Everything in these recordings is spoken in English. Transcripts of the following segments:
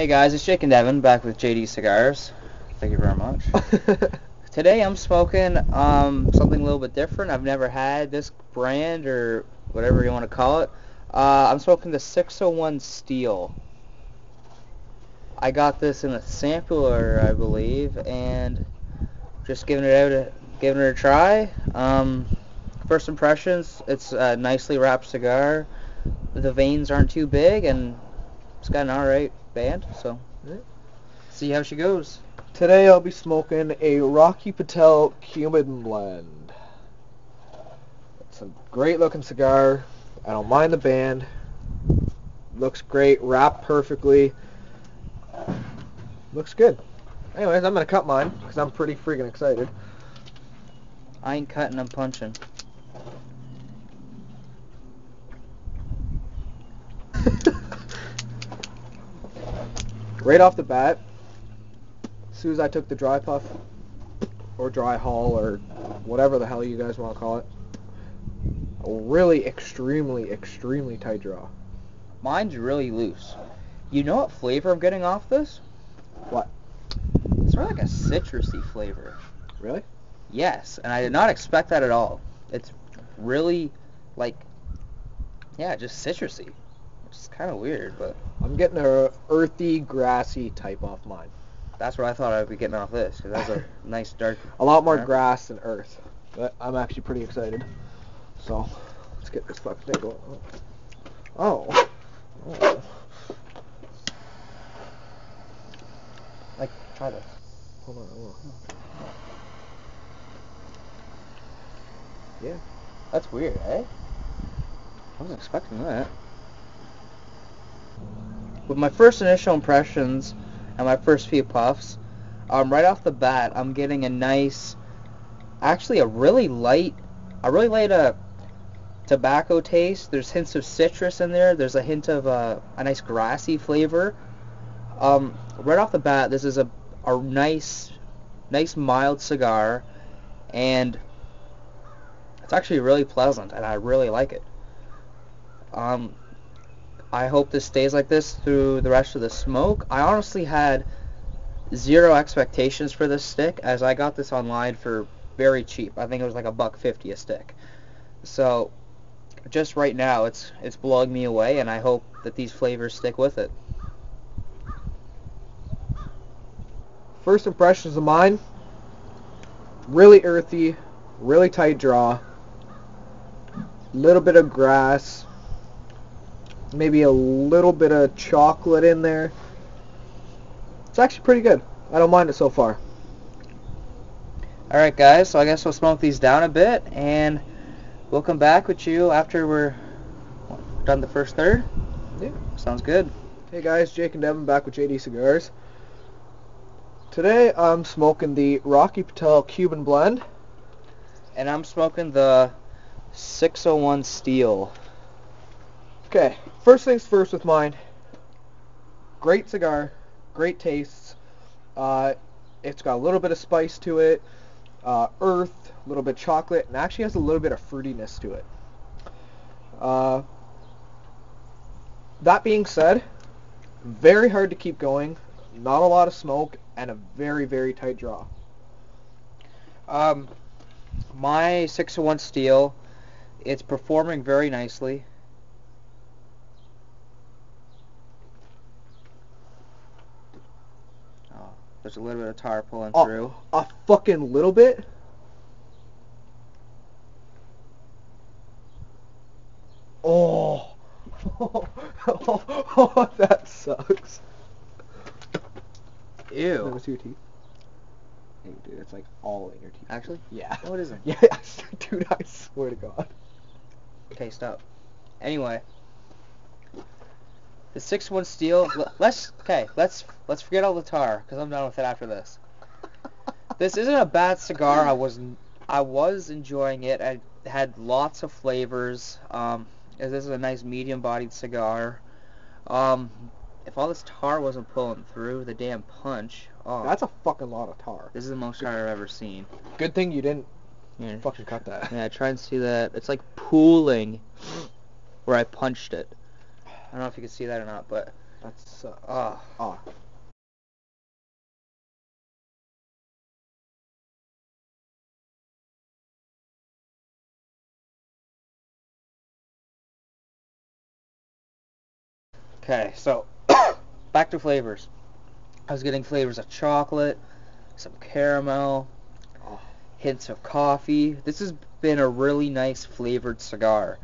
Hey guys, it's Jake and Devin back with JD Cigars. Thank you very much. Today I'm smoking something a little bit different. I've never had this brand or whatever you want to call it. I'm smoking the 601 Steel. I got this in a sampler, I believe, and just giving it a try. First impressions, it's a nicely wrapped cigar. The veins aren't too big, and it's got an alright band, so see how she goes. Today I'll be smoking a Rocky Patel Cuban blend. It's a great looking cigar. I don't mind the band. Looks great, wrapped perfectly. Looks good. Anyways, I'm going to cut mine because I'm pretty freaking excited. I ain't cutting, I'm punching. Right off the bat, as soon as I took the dry puff, or dry haul, or whatever the hell you guys want to call it, a really extremely tight draw. Mine's really loose. You know what flavor I'm getting off this? What? It's sort of like a citrusy flavor. Really? Yes, and I did not expect that at all. It's really, just citrusy. Which is kind of weird, but I'm getting a earthy, grassy type off mine. that's what I thought I'd be getting off this, because that's a nice dark... A lot more grass than earth. But I'm actually pretty excited. So, let's get this fucking thing going. Oh. Try this. Hold on. Yeah. That's weird, eh? I wasn't expecting that. With my first initial impressions and my first few puffs, right off the bat, I'm getting a nice, actually a really light tobacco taste. There's hints of citrus in there. There's a hint of a nice grassy flavor. Right off the bat, this is a nice mild cigar, and it's actually really pleasant, and I really like it. I hope this stays like this through the rest of the smoke. I honestly had zero expectations for this stick, as I got this online for very cheap. I think it was like $1.50 a stick. So just right now, it's blowing me away, and I hope that these flavors stick with it. First impressions of mine, really earthy, really tight draw, little bit of grass, maybe a little bit of chocolate in there. It's actually pretty good. I don't mind it so far. Alright guys, so I guess we'll smoke these down a bit, and we'll come back with you after we're done the first third. Yeah. Sounds good. Hey guys, Jake and Devin back with JD Cigars. Today I'm smoking the Rocky Patel Cuban blend. And I'm smoking the 601 Steel. Okay, first things first with mine. Great cigar, great tastes. It's got a little bit of spice to it, earth, a little bit of chocolate, and actually has a little bit of fruitiness to it. That being said, very hard to keep going, not a lot of smoke, and a very tight draw. My 601 Steel, it's performing very nicely. Oh, there's a little bit of tar pulling through. A fucking little bit? Oh. Oh, that sucks. Ew. That was your teeth. Hey, dude, it's like all in your teeth. Actually? Yeah. No, it isn't. Yeah, dude, I swear to God. Okay, stop. Anyway, the 601 Steel. Let's forget all the tar, because I'm done with it after this. This isn't a bad cigar. I was enjoying it. I had lots of flavors. This is a nice medium-bodied cigar. If all this tar wasn't pulling through the damn punch, That's a fucking lot of tar. This is the most tar I've ever seen. Good thing you didn't Yeah. fucking cut that. Yeah, try and see that. It's like pooling where I punched it. I don't know if you can see that or not, but That's Oh. Okay, so back to flavors. I was getting flavors of chocolate, some caramel, hints of coffee. This has been a really nice flavored cigar.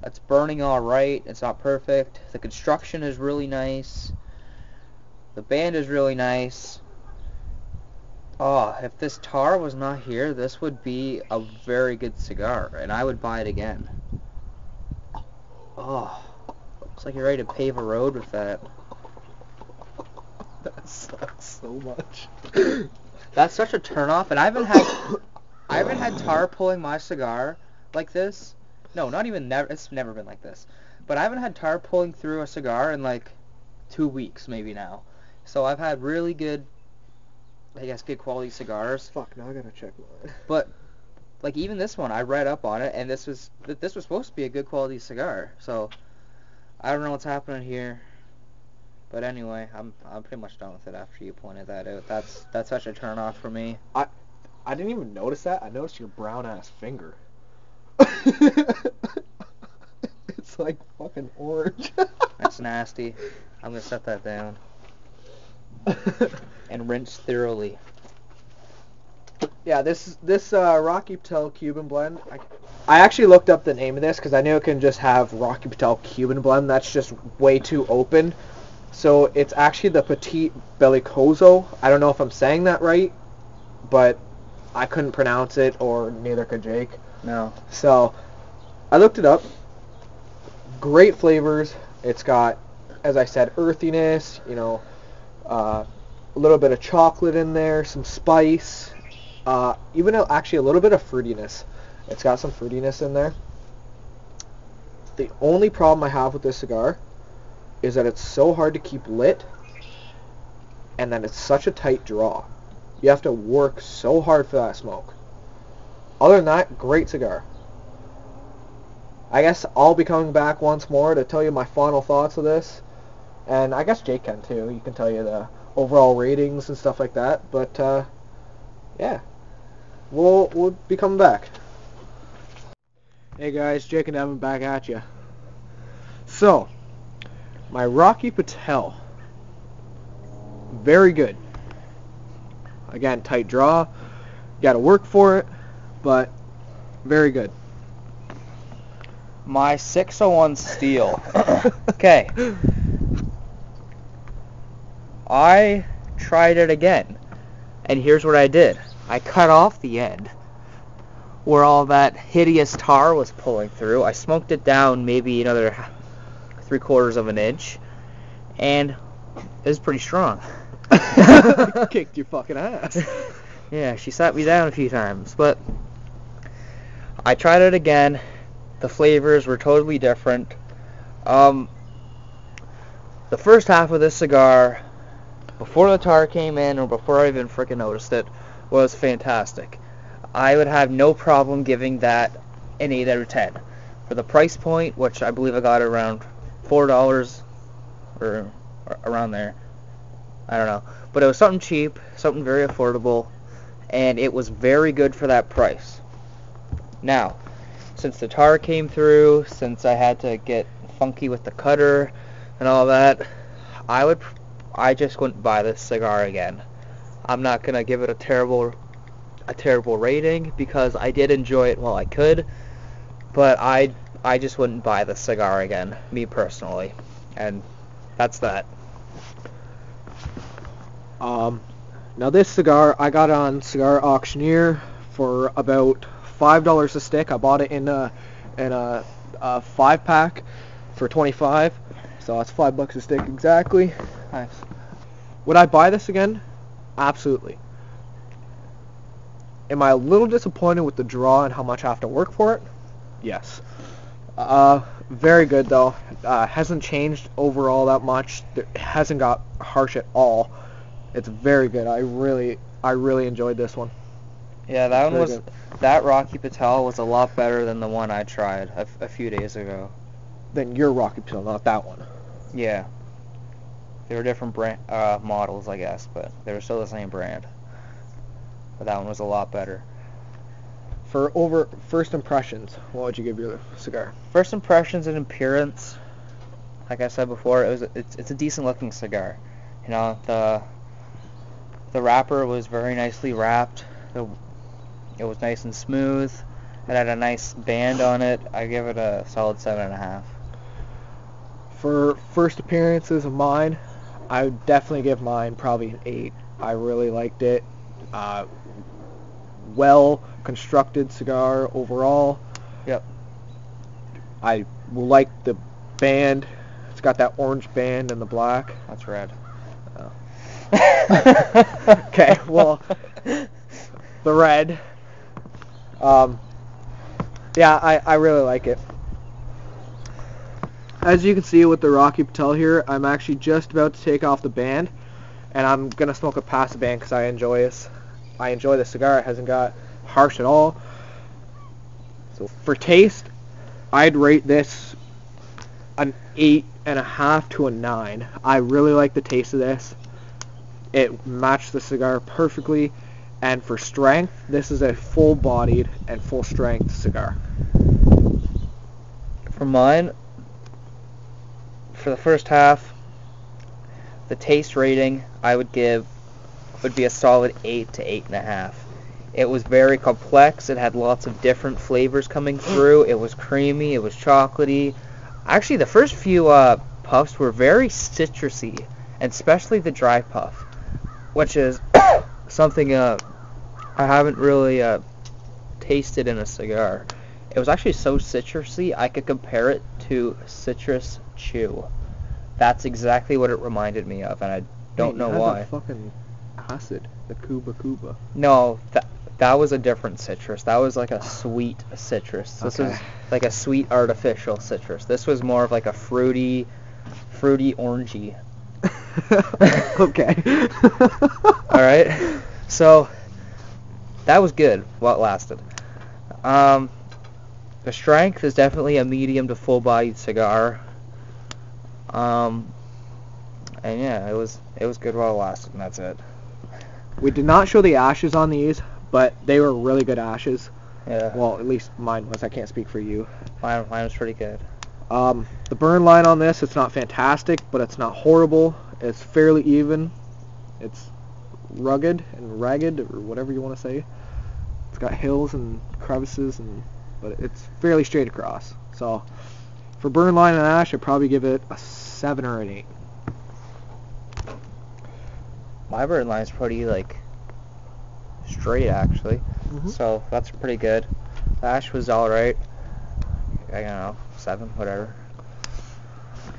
It's burning all right. It's not perfect. The construction is really nice. The band is really nice. Oh, if this tar was not here, this would be a very good cigar, and I would buy it again. Oh, looks like you're ready to pave a road with that. That sucks so much. That's such a turnoff, and I haven't had tar pulling my cigar like this. No, not even never. It's never been like this. But I haven't had tar pulling through a cigar in like 2 weeks, maybe now. So I've had really good, I guess, good quality cigars. Fuck, now I gotta check mine. But like even this one, I read up on it, and this was supposed to be a good quality cigar. So I don't know what's happening here. But anyway, I'm pretty much done with it after you pointed that out. That's such a turn off for me. I didn't even notice that. I noticed your brown ass finger. It's like fucking orange. That's nasty. I'm gonna set that down and rinse thoroughly. Yeah, this Rocky Patel Cuban blend. I actually looked up the name of this because I knew it can just have Rocky Patel Cuban blend. That's just way too open. So it's actually the Petit Bellicoso. I don't know if I'm saying that right, but I couldn't pronounce it, or neither could Jake. No. So I looked it up. Great flavors. It's got, as I said, earthiness. A little bit of chocolate in there, some spice, even actually a little bit of fruitiness. It's got some fruitiness in there. The only problem I have with this cigar is that it's so hard to keep lit, and that it's such a tight draw. You have to work so hard for that smoke. Other than that, great cigar. I guess I'll be coming back once more to tell you my final thoughts of this, and I guess Jake can too. He can tell you the overall ratings and stuff like that. But yeah, we'll be coming back. Hey guys, Jake and Evan back at you. So, my Rocky Patel, very good. Again, tight draw. You got to work for it, but very good. My 601 Steel. Okay. I tried it again, and here's what I did. I cut off the end where all that hideous tar was pulling through. I smoked it down maybe another 3/4 of an inch, and it was pretty strong. Kicked your fucking ass. Yeah, she sat me down a few times, but I tried it again. The flavors were totally different. The first half of this cigar, before the tar came in, or before I even freaking noticed it, was fantastic. I would have no problem giving that an 8 out of 10. For the price point, which I believe I got around $4 or around there. I don't know. But it was something cheap, something very affordable, and it was very good for that price. Now, since the tar came through, since I had to get funky with the cutter and all that, I just wouldn't buy this cigar again. I'm not going to give it a terrible rating, because I did enjoy it while I could, but I just wouldn't buy the cigar again, me personally. And that's that. Now this cigar, I got on Cigar Auctioneer for about $5 a stick. I bought it in a 5-pack for $25, so that's $5 a stick exactly. Nice. Would I buy this again? Absolutely. Am I a little disappointed with the draw and how much I have to work for it? Yes. Very good though. Hasn't changed overall that much. It hasn't got harsh at all. It's very good. I really enjoyed this one. Yeah, that Rocky Patel was a lot better than the one I tried a few days ago. Then your Rocky Patel, not that one. Yeah. They were different brand models, I guess, but they were still the same brand. But that one was a lot better. For first impressions, what would you give your cigar? First impressions and appearance, like I said before, it's a decent looking cigar. You know, the wrapper was very nicely wrapped. It was nice and smooth. It had a nice band on it. I give it a solid 7.5. For first appearances of mine, I would definitely give mine probably an 8. I really liked it. Well constructed cigar overall. Yep. I like the band. It's got that orange band and the black. That's red. Oh. Okay, well, the red. Yeah, I really like it. As you can see with the Rocky Patel here, I'm actually just about to take off the band, and I'm gonna smoke it past the band because I enjoy this. I enjoy the cigar. It hasn't got harsh at all. So for taste, I'd rate this an 8.5 to a 9. I really like the taste of this. It matched the cigar perfectly. And for strength, this is a full-bodied and full-strength cigar. For mine, for the first half, the taste rating I would give would be a solid 8 to 8.5. It was very complex. It had lots of different flavors coming through. It was creamy. It was chocolatey. Actually, the first few puffs were very citrusy, and especially the dry puff, which is something I haven't really tasted in a cigar. It was actually so citrusy, I could compare it to citrus chew. That's exactly what it reminded me of, and I don't know why. That fucking acid, the Cuba. No, that was a different citrus. That was like a sweet citrus. This was like a sweet artificial citrus. This was more of like a fruity orangey. Okay. All right. So that was good while it lasted. The strength is definitely a medium to full-bodied cigar. And yeah, it was good while it lasted, and that's it. We did not show the ashes on these, but they were really good ashes. Yeah. Well, at least mine was. I can't speak for you. Mine was pretty good. The burn line on this, it's not fantastic, but it's not horrible. It's fairly even. It's rugged and ragged, or whatever you want to say. It's got hills and crevices, but it's fairly straight across. So for burn line and ash, I'd probably give it a 7 or an 8. My burn line's pretty straight actually, so that's pretty good. The ash was all right. I don't know, 7, whatever.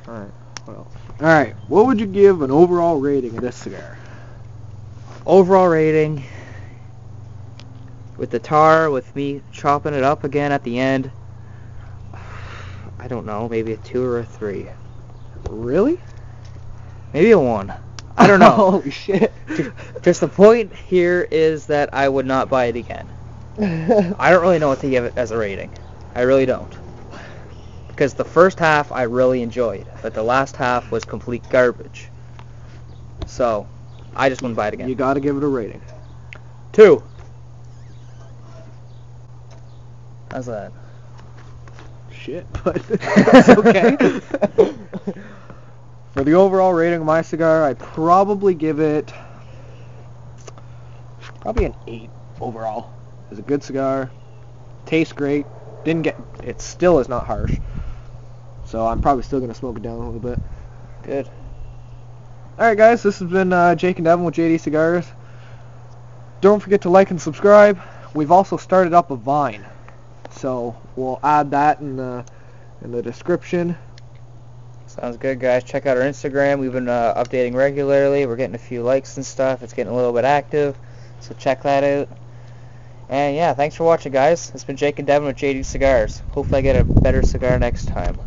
All right. What else? All right. What would you give an overall rating of this cigar? Overall rating, with the tar, with me chopping it up again at the end, I don't know, maybe a 2 or a 3. Really? Maybe a 1. I don't know. Holy shit. Just the point here is that I would not buy it again. I don't really know what to give it as a rating. I really don't. Because the first half I really enjoyed, but the last half was complete garbage. So, I just wouldn't buy it again. You gotta give it a rating. 2. How's that? Shit, but that's okay. For the overall rating of my cigar, I'd probably give it an 8 overall. It's a good cigar. Tastes great. It still is not harsh. So I'm probably still going to smoke it down a little bit. Good. Alright guys, this has been Jake and Devin with JD Cigars. Don't forget to like and subscribe. We've also started up a Vine. So we'll add that in the description. Sounds good, guys. Check out our Instagram. We've been updating regularly. We're getting a few likes and stuff. It's getting a little bit active, so check that out. And yeah, thanks for watching, guys. It's been Jake and Devin with JD Cigars. Hopefully I get a better cigar next time.